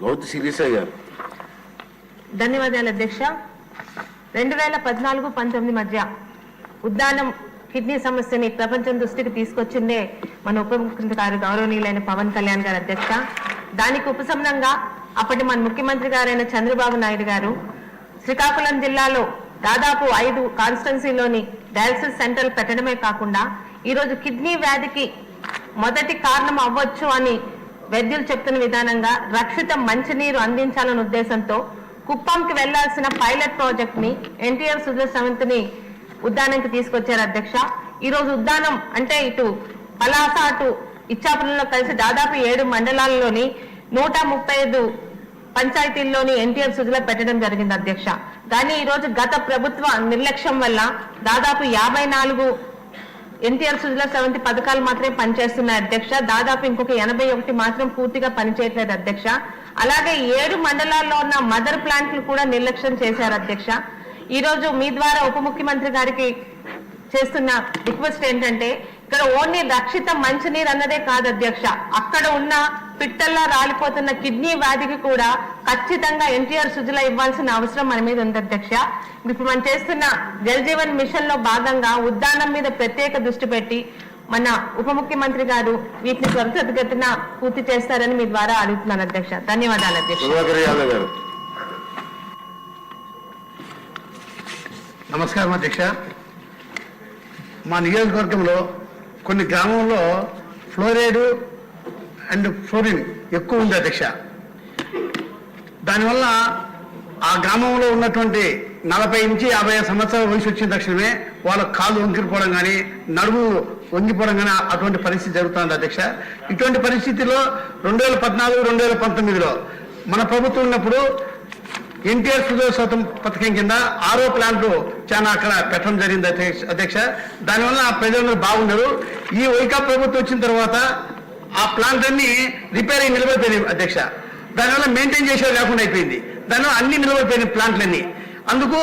Gouthu serious అయ్యారు. ధన్యవాదాలు అధ్యక్ష. 2014-19 మధ్య ఉద్దానం కిడ్నీ సమస్యని ప్రపంచం దృష్టికి తీసుకొచ్చిందే మన ఉప ముఖ్యమంత్రి గారు గౌరవనీయులైన పవన్ కళ్యాణ్ గారు అధ్యక్ష. దానికి ఉపశమనంగా అప్పటి మన ముఖ్యమంత్రి గారైన చంద్రబాబు నాయుడు గారు శ్రీకాకుళం జిల్లాలో దాదాపు 5 కాన్స్టిట్యున్సీలోని డయాలసిస్ సెంటర్లు పెట్టడమే కాకుండా ఈరోజు కిడ్నీ వ్యాధికి మొదటి కారణం అవ్వచ్చు అని వైద్యులు చెప్తున్న విధానంగా రక్షిత మంచినీరు అందించాలనే ఉద్దేశంతో కుప్పంకి వెళ్లాల్సిన పైలట్ ప్రాజెక్ట్ ని ఎన్టీఆర్ సుజల సమితిని ఉద్దానంకి తీసుకొచ్చారు అధ్యక్ష. ఈరోజు ఉద్దానం అంటే ఇటు పలాస అటు ఇచ్చాపురంలో కలిసి దాదాపు 7 మండలాల్లోని 135 పంచాయతీల్లోని ఎన్టీఆర్ సుజల పెట్టడం జరిగింది అధ్యక్ష. కానీ ఈరోజు గత ప్రభుత్వ నిర్లక్ష్యం వల్ల దాదాపు 54 ఎన్టీఆర్ సుజల సమితి పథకాలు మాత్రమే పనిచేస్తున్నాయి అధ్యక్ష. దాదాపు ఇంకొక 81 మాత్రం పూర్తిగా పనిచేయట్లేదు అధ్యక్ష. అలాగే 7 మండలాల్లో ఉన్న మదర్ ప్లాంట్లు కూడా నిర్లక్ష్యం చేశారు అధ్యక్ష. ఈ రోజు మీ ద్వారా ఉప ముఖ్యమంత్రి గారికి చేస్తున్న రిక్వెస్ట్ ఏంటంటే ఇక్కడ ఓన్లీ రక్షిత మంచినీరు అన్నదే కాదు అధ్యక్ష, అక్కడ ఉన్న పిట్టల్లా రాలిపోతున్న కిడ్నీ వ్యాధికి కూడా ఖచ్చితంగా ఎన్టీఆర్ సుజల ఇవ్వాల్సిన అవసరం మన మీద ఉంది అధ్యక్ష. ఇప్పుడు మనం చేస్తున్న జల్ జీవన్ మిషన్ లో భాగంగా ఉద్దానం మీద ప్రత్యేక దృష్టి పెట్టి మన ఉప ముఖ్యమంత్రి గారు వీటిని త్వరితగతిన పూర్తి చేస్తారని మీ ద్వారా అడుగుతున్నాను అధ్యక్ష. ధన్యవాదాలు అధ్యక్ష. నమస్కారం అధ్యక్ష. మా నియోజకవర్గంలో కొన్ని గ్రామంలో ఫ్లోరైడ్ అండ్ ఫ్లోరిన్ ఎక్కువ ఉంది అధ్యక్ష. దానివల్ల ఆ గ్రామంలో ఉన్నటువంటి 40 నుంచి 50 సంవత్సరాల వయసు వచ్చిన తక్షణమే వాళ్ళ కాళ్ళు వంగిపోవడం కానీ నడుము వంగిపోవడం కానీ అటువంటి పరిస్థితి జరుగుతుంది అధ్యక్ష. ఇటువంటి పరిస్థితిలో 2014-2019లో మన ప్రభుత్వం ఉన్నప్పుడు ఎన్టీఆర్ సుజల పథకం కింద 6వ ప్లాంట్ చాలా అక్కడ పెట్టడం జరిగింది అధ్యక్ష. దానివల్ల ప్రజలందరూ బాగున్నారు. ఈ వైకా ప్రభుత్వం వచ్చిన తర్వాత ఆ ప్లాంట్ అన్ని రిపేర్ అయ్యి నిలబడిపోయినాయి అధ్యక్ష. దానివల్ల మెయింటైన్ చేసేది లేకుండా అయిపోయింది. దానివల్ల అన్ని నిలబడిపోయినాయి ప్లాంట్లన్నీ. అందుకు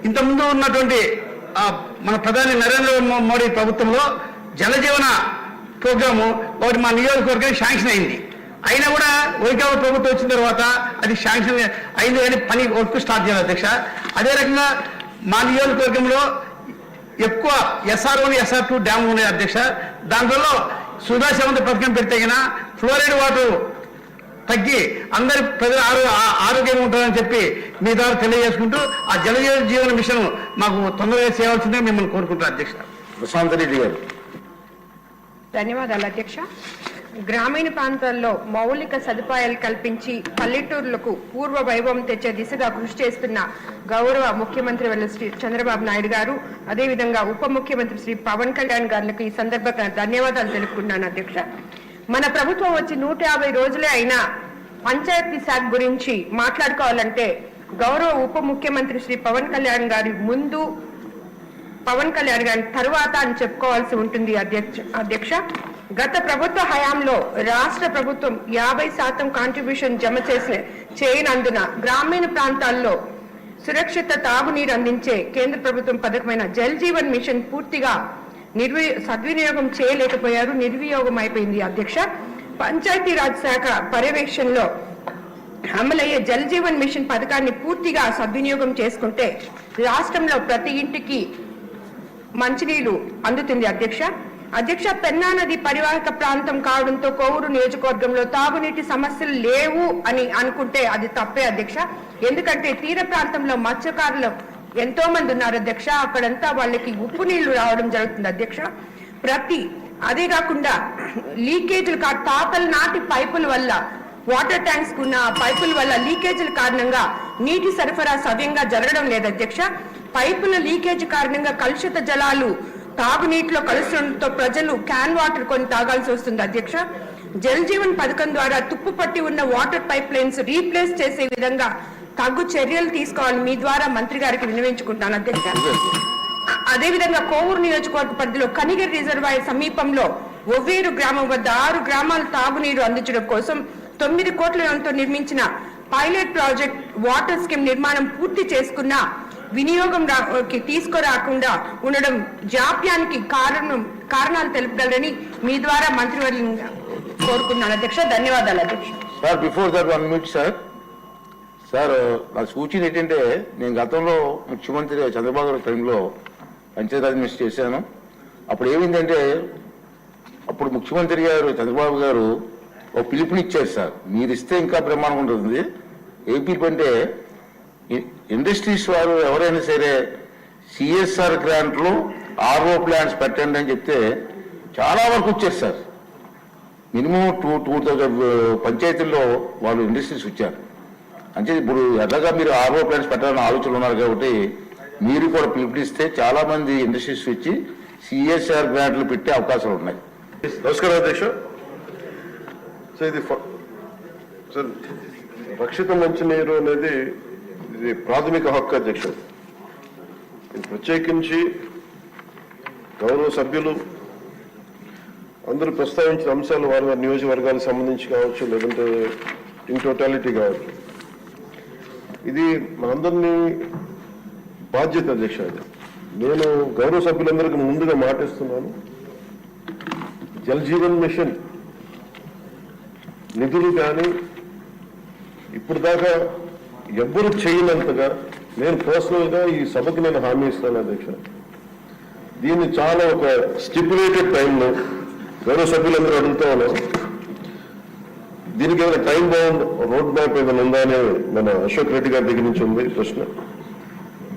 ఇంతకుముందు ఉన్నటువంటి మన ప్రధాని నరేంద్ర మోడీ ప్రభుత్వంలో జలజీవన ప్రోగ్రాము ఒకటి మా నియోజకవర్గానికి శాంక్షన్ అయింది. అయినా కూడా వైకాపా ప్రభుత్వం వచ్చిన తర్వాత అది శాంక్షన్ అయింది కానీ పని వర్క్ స్టార్ట్ చేయాలి అధ్యక్ష. అదే రకంగా మా నియోజకవర్గంలో ఎక్కువ SR1, SR2 డ్యాములు ఉన్నాయి అధ్యక్ష. దాంట్లో సుధా సమితి పథకం పెడితే కన్నా ఫ్లోరైడ్ వాటర్ తగ్గి అందరి ప్రజలు ఆరోగ్యంగా ఉంటారని చెప్పి మీ ద్వారా తెలియజేసుకుంటూ ఆ జల జీవన మిషన్ మాకు తొందరగా చేయవలసిందే మిమ్మల్ని కోరుకుంటారు అధ్యక్ష. ప్రశాంత్ రెడ్డి గారు. ధన్యవాదాలు అధ్యక్ష. గ్రామీణ ప్రాంతాల్లో మౌలిక సదుపాయాలు కల్పించి పల్లెటూరులకు పూర్వ వైభవం తెచ్చే దిశగా కృషి చేస్తున్న గౌరవ ముఖ్యమంత్రి శ్రీ చంద్రబాబు నాయుడు గారు, అదేవిధంగా ఉప ముఖ్యమంత్రి శ్రీ పవన్ కళ్యాణ్ గారికి ఈ సందర్భంగా ధన్యవాదాలు తెలుపుకుంటున్నాను అధ్యక్ష. మన ప్రభుత్వం వచ్చి 150 రోజులే అయినా పంచాయతీ శాఖ గురించి మాట్లాడుకోవాలంటే గౌరవ ఉప ముఖ్యమంత్రి శ్రీ పవన్ కళ్యాణ్ గారి ముందు, పవన్ కళ్యాణ్ గారి తర్వాత అని చెప్పుకోవాల్సి ఉంటుంది అధ్యక్ష. గత ప్రభుత్వ హయాంలో రాష్ట్ర ప్రభుత్వం 50% కాంట్రిబ్యూషన్ జమ చేయనందున గ్రామీణ ప్రాంతాల్లో సురక్షిత తాగునీరు అందించే కేంద్ర ప్రభుత్వం పథకమైన జల్ జీవన్ మిషన్ పూర్తిగా సద్వినియోగం చేయలేకపోయారు, నిర్వియోగం అయిపోయింది అధ్యక్ష. పంచాయతీరాజ్ శాఖ పర్యవేక్షణలో అమలయ్యే జల్ జీవన్ మిషన్ పథకాన్ని పూర్తిగా సద్వినియోగం చేసుకుంటే రాష్ట్రంలో ప్రతి ఇంటికి మంచినీళ్లు అందుతుంది అధ్యక్ష. పెన్నా నది పరివాహక ప్రాంతం కావడంతో కోవూరు నియోజకవర్గంలో తాగునీటి సమస్యలు లేవు అని అనుకుంటే అది తప్పే అధ్యక్ష. ఎందుకంటే తీర ప్రాంతంలో మత్స్యకారులు ఎంతో మంది ఉన్నారు అధ్యక్ష. అక్కడంతా వాళ్ళకి ఉప్పు నీళ్లు రావడం జరుగుతుంది అధ్యక్ష. అదే కాకుండా లీకేజీలు తాతల నాటి పైపుల వల్ల, వాటర్ ట్యాంక్స్ కున్న పైపుల వల్ల లీకేజీల కారణంగా నీటి సరఫరా సవ్యంగా జరగడం లేదు అధ్యక్ష. పైపుల లీకేజ్ కారణంగా కలుషిత జలాలు తాగునీటిలో కలుస్తుండటంతో ప్రజలు క్యాన్ వాటర్ కొని తాగాల్సి వస్తుంది అధ్యక్ష. జల్ జీవన్ పథకం ద్వారా తుప్పు పట్టి ఉన్న వాటర్ పైప్ లైన్స్ రీప్లేస్ చేసే విధంగా తగు చర్యలు తీసుకోవాలని మీ ద్వారా మంత్రి గారికి విన్నవించుకుంటాను అధ్యక్ష. అదేవిధంగా కోవూరు నియోజకవర్గ పరిధిలో కనిగిరి రిజర్వాయర్ సమీపంలో ఒవ్వేరు గ్రామం వద్ద 6 గ్రామాల తాగునీరు అందించడం కోసం 9 కోట్ల వ్యయంతో నిర్మించిన పైలట్ ప్రాజెక్ట్ వాటర్ స్కీమ్ నిర్మాణం పూర్తి చేసుకున్న వినియోగం తీసుకురాకుండా ఉండడం జాప్యానికి కారణాలు తెలుపగలరని మీ ద్వారా మంత్రివర్యులను కోరుకున్నాను అధ్యక్ష. ధన్యవాదాలు అధ్యక్ష. Sir before that 1 minute sir. Sir నా సూచన ఏంటంటే నేను గతంలో ముఖ్యమంత్రి చంద్రబాబు గారి టైంలో పంచాయతీరాజ్ మినిస్టర్ చేశాను. అప్పుడు ఏమైందంటే అప్పుడు ముఖ్యమంత్రి గారు చంద్రబాబు గారు ఒక పిలుపునిచ్చారు సార్, మీరు ఇస్తే ఇంకా బ్రహ్మాండంగా ఉంటుంది. ఏ పిలుపు అంటే ఇండస్ట్రీస్ వారు ఎవరైనా సరే సిఎస్ఆర్ గ్రాంట్లు ఆర్ఓ ప్లాంట్స్ పెట్టండి అని చెప్తే చాలా వరకు వచ్చారు సార్. మినిమం 2,000 పంచాయతీల్లో వాళ్ళు ఇండస్ట్రీస్ వచ్చారు. అంటే ఇప్పుడు ఎలాగా మీరు ఆర్ఓ ప్లాంట్స్ పెట్టాలని ఆలోచనలు ఉన్నారు కాబట్టి మీరు కూడా పిలుపునిస్తే చాలా మంది ఇండస్ట్రీస్ వచ్చి సిఎస్ఆర్ గ్రాంట్లు పెట్టే అవకాశాలు ఉన్నాయి. నమస్కారం అధ్యక్ష. సార్ ఇది సార్ రక్షిత మంచినీరు అనేది ఇది ప్రాథమిక హక్కు అధ్యక్ష. ఇది ప్రత్యేకించి గౌరవ సభ్యులు అందరూ ప్రస్తావించిన అంశాలు వారి వారి నియోజకవర్గాలకు సంబంధించి కావచ్చు, లేదంటే ఇన్ టోటాలిటీ కావచ్చు, ఇది మనందరినీ బాధ్యత అధ్యక్ష. అది నేను గౌరవ సభ్యులందరికీ ముందుగా మాటిస్తున్నాను. జల్ జీవన్ మిషన్ నిధులు కానీ ఇప్పుడు దాకా ఎవ్వరు చేయనంతగా నేను పర్సనల్గా ఈ సభకు నేను హామీ ఇస్తాను అధ్యక్ష. దీన్ని చాలా ఒక స్టిపులేటెడ్ టైంలో గౌరవ సభ్యులందరూ అడుగుతా ఉన్నారు, దీనికి ఏమైనా టైం బౌండ్ రోడ్ మ్యాప్ ఏదైనా ఉందా అని మన అశోక్ రెడ్డి గారి దగ్గర నుంచి ఉంది ప్రశ్న.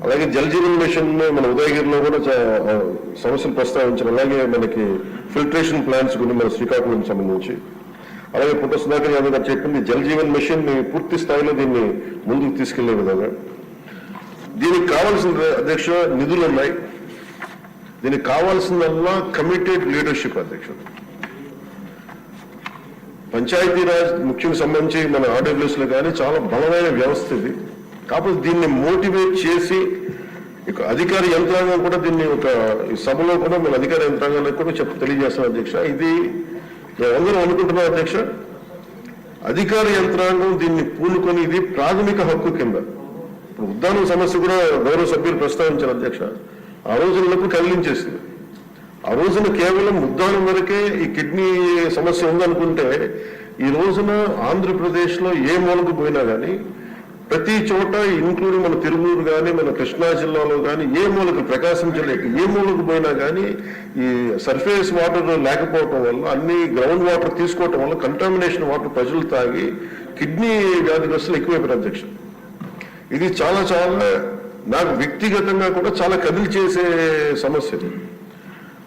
అలాగే జల్ జీవన్ మిషన్ మన ఉదయగిరిలో కూడా సమస్యలు ప్రస్తావించారు. అలాగే మనకి ఫిల్టరేషన్ ప్లాంట్స్ గురించి మన శ్రీకాకుళం సంబంధించి, అలాగే పుట్ట సుధాకర్ యాదవ్ గారు చెప్పింది జల్ జీవన్ మిషన్ ని పూర్తి స్థాయిలో దీన్ని ముందుకు తీసుకెళ్లే విధంగా దీనికి కావాల్సిన అధ్యక్ష నిధులు ఉన్నాయి. దీనికి కావాల్సిందల్లా కమిటెడ్ లీడర్షిప్ అధ్యక్ష. పంచాయతీరాజ్ ముఖ్యంగా సంబంధించి మన ఆర్డబ్ల్యూఎస్ లో కానీ చాలా బలమైన వ్యవస్థ ఇది. కాకపోతే దీన్ని మోటివేట్ చేసి ఇక అధికార యంత్రాంగం కూడా దీన్ని ఒక సభలో కూడా మన అధికార యంత్రాంగానికి కూడా తెలియజేస్తాం అధ్యక్ష. ఇది అందరూ అనుకుంటున్నాం అధ్యక్ష, అధికార యంత్రాంగం దీన్ని పూనుకొని ఇది ప్రాథమిక హక్కు కింద. ఇప్పుడు ఉద్దానం సమస్య కూడా గౌరవ సభ్యులు ప్రస్తావించారు అధ్యక్ష. ఆ రోజులకు కదిలించేసింది. ఆ రోజున కేవలం ఉద్దానం వరకే ఈ కిడ్నీ సమస్య ఉందనుకుంటే ఈ రోజున ఆంధ్రప్రదేశ్ లో ఏ మూలకు పోయినా కానీ ప్రతి చోట ఇంక్లూడింగ్ మన తిరువూరు కానీ మన కృష్ణా జిల్లాలో కానీ ఏ మూలకు, ప్రకాశం జిల్లాకి ఏ మూలకు పోయినా కానీ ఈ సర్ఫేస్ వాటర్ లేకపోవటం వల్ల, అన్ని గ్రౌండ్ వాటర్ తీసుకోవటం వల్ల కంటామినేషన్ వాటర్ ప్రజలు తాగి కిడ్నీ వ్యాధిగ్రస్తులు ఎక్కువైపోయారు అధ్యక్ష. ఇది చాలా చాలా నాకు వ్యక్తిగతంగా కూడా చాలా కదిలి చేసే సమస్య.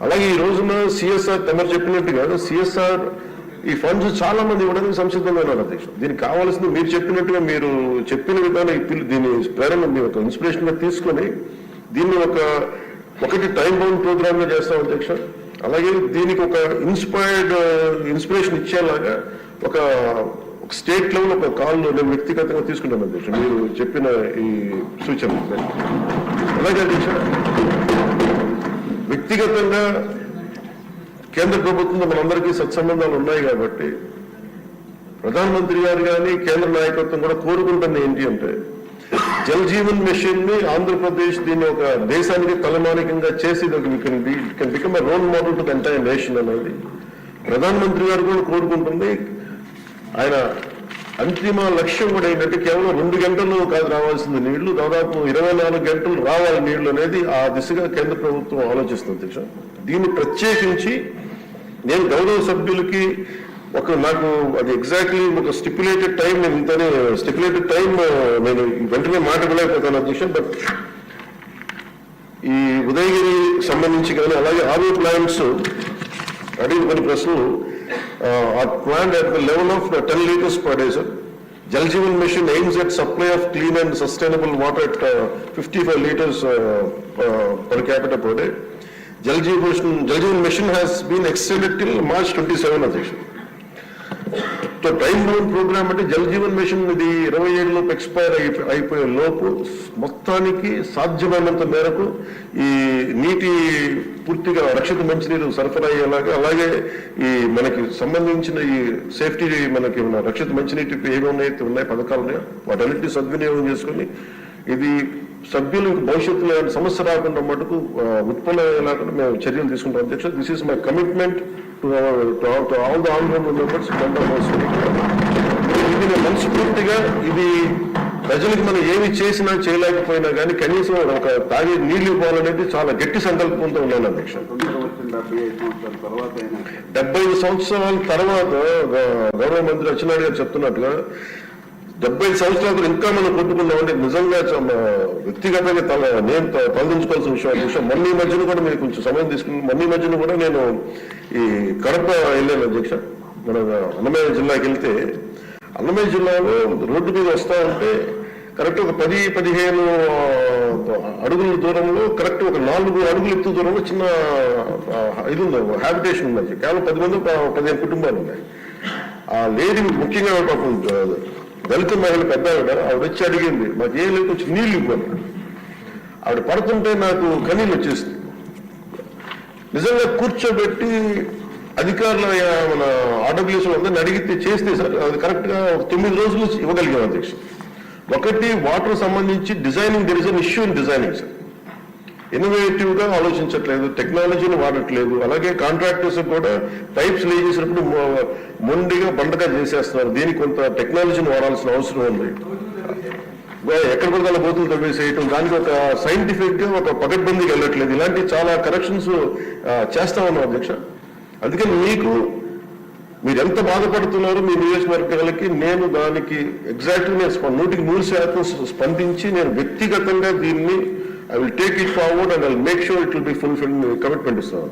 అలాగే ఈ రోజున సిఎస్ఆర్ తమరు చెప్పినట్టుగా సిఎస్ఆర్ ఈ ఫండ్స్ చాలా మంది ఇవ్వడానికి సంసిద్ధంగా ఉన్నారు అధ్యక్ష. దీనికి కావాల్సింది మీరు చెప్పినట్టుగా, మీరు చెప్పిన విధానం దీన్ని ప్రేరణ మీ ఒక ఇన్స్పిరేషన్ గా తీసుకొని దీన్ని ఒకటి టైం బౌండ్ ప్రోగ్రామ్ గా చేస్తాం అధ్యక్ష. అలాగే దీనికి ఒక ఇన్స్పిరేషన్ ఇచ్చేలాగా ఒక స్టేట్ లెవెల్ ఒక కాల్ నేను వ్యక్తిగతంగా తీసుకుంటాను అధ్యక్ష మీరు చెప్పిన ఈ సూచన. అలాగే అధ్యక్ష వ్యక్తిగతంగా కేంద్ర ప్రభుత్వంతో మనందరికీ సత్సంబంధాలు ఉన్నాయి కాబట్టి ప్రధానమంత్రి గారు కానీ కేంద్ర నాయకత్వం కూడా కోరుకుంటుంది ఏంటి అంటే జల్ జీవన్ మిషన్ ని ఆంధ్రప్రదేశ్ దీన్ని ఒక దేశానికి తలమానికంగా చేసి can become a role model to the entire nation అనేది ప్రధానమంత్రి గారు కూడా కోరుకుంటుంది. ఆయన అంతిమ లక్ష్యం కూడా ఏంటంటే కేవలం 2 గంటలు కాదు రావాల్సింది నీళ్లు, దాదాపు 24 గంటలు రావాలి నీళ్లు అనేది ఆ దిశగా కేంద్ర ప్రభుత్వం ఆలోచిస్తుంది అధ్యక్ష. దీన్ని ప్రత్యేకించి నేను గౌరవ సభ్యులకి నాకు అది ఎగ్జాక్ట్లీ ఒక స్టిపులేటెడ్ టైం, నేను ఇంతనే స్టిపులేటెడ్ టైం నేను వెంటనే మాట్లాడలేకపోతాను అధ్యక్ష. బట్ ఈ ఉదయగిరి సంబంధించి కానీ అలాగే ఆర్ఓ ప్లాంట్స్ అడిగిన కొన్ని ప్రశ్నలు are planned at the level of 10 liters per day, sir. Jal Jeevan Mission aims at supply of clean and sustainable water at 55 liters per capita per day. Jal Jeevan Mission has been extended till March 27, Adhyaksha. So time bound program అంటే Jal Jeevan machine ఇది 27 లోపు expire అయిపోయే లోపు మొత్తానికి సాధ్యమైనంత మేరకు ఈ నీటి పూర్తిగా రక్షిత మంచినీరు సరఫరా అయ్యేలాగా, అలాగే ఈ మనకి సంబంధించిన ఈ సేఫ్టీ మనకి ఉన్న రక్షిత మంచినీటి ఏమైతే ఉన్నాయి పథకాలు ఉన్నాయో వాటన్నిటిని సద్వినియోగం చేసుకుని ఇది సభ్యులకు భవిష్యత్తులో సమస్య రాకుండా మటుకు ఉత్పన్నమయ్యేలాగా మేము చర్యలు తీసుకుంటాం అధ్యక్ష. This is my commitment to all the honorable members, కానీ నేను మనస్ఫూర్తిగా ఇది ప్రజలకు మనం ఏమి చేసినా చేయలేకపోయినా కానీ కనీసం ఒక తాగి నీళ్లు ఇవ్వాలనేది చాలా గట్టి సంకల్పంతో ఉన్నాను అధ్యక్ష. 75 సంవత్సరాల తర్వాత గౌరవ మంత్రి అచ్చెన్నాయుడు గారు చెప్తున్నట్టుగా 75 సంవత్సరాలు ఇంకా మనం కొట్టుకున్నామంటే నిజంగా వ్యక్తిగతంగా నేను తలదించుకోవాల్సిన విషయం. మొన్న ఈ మధ్యన కూడా మీరు కొంచెం సమయం తీసుకుని మొన్న ఈ మధ్యన కూడా నేను ఈ కడప వెళ్ళాను అధ్యక్ష. మన అన్నమయ్య జిల్లాకి వెళ్తే అన్నమయ్య జిల్లాలో రోడ్డు మీద వస్తా ఉంటే కరెక్ట్ ఒక 10-15 అడుగుల దూరంలో కరెక్ట్ ఒక 4 అడుగుల ఎత్తు దూరంలో చిన్న ఇది ఉంది, హ్యాబిటేషన్ ఉంది. కేవలం 10 మంది 15 కుటుంబాలు ఉన్నాయి. ఆ లేడీ ముఖ్యంగా పాపం దళిత మహిళ పెద్ద ఆవిడ వచ్చి అడిగింది, మాకు ఏం లేదు వచ్చి నీళ్ళు ఇవ్వాలి. ఆవిడ పడుతుంటే నాకు కన్నీళ్ళు వచ్చేసింది. నిజంగా కూర్చోబెట్టి అధికారుల మన ఆర్డబ్ల్యూస్ అందరిని అడిగితే చేస్తే సార్ అది కరెక్ట్ గా 9 రోజులు ఇవ్వగలిగాం అధ్యక్ష. ఒకటి వాటర్ సంబంధించి designing there is an issue in designing sir. Innovative గా ఆలోచించట్లేదు, టెక్నాలజీని వాడట్లేదు. అలాగే కాంట్రాక్టర్స్ కూడా పైప్స్ లే చేసినప్పుడు మొండిగా బండగా చేసేస్తున్నారు. దీనికి కొంత టెక్నాలజీని వాడాల్సిన అవసరం ఉంది. ఎక్కడ పడితే అలా బోతులు తవ్వేసేయటం, దానికి ఒక సైంటిఫిక్ గా ఒక పకడ్బందీకి వెళ్ళట్లేదు. ఇలాంటి చాలా కరెక్షన్స్ చేస్తా ఉన్నాం అధ్యక్ష. అందుకని మీరు ఎంత బాధపడుతున్నారో మీ నియోజకవర్గాలకి నేను దానికి ఎగ్జాక్ట్లీ నేను 100% స్పందించి నేను వ్యక్తిగతంగా దీన్ని I will take it forward and I will make sure it will be fulfilled commitment ఇస్తాను.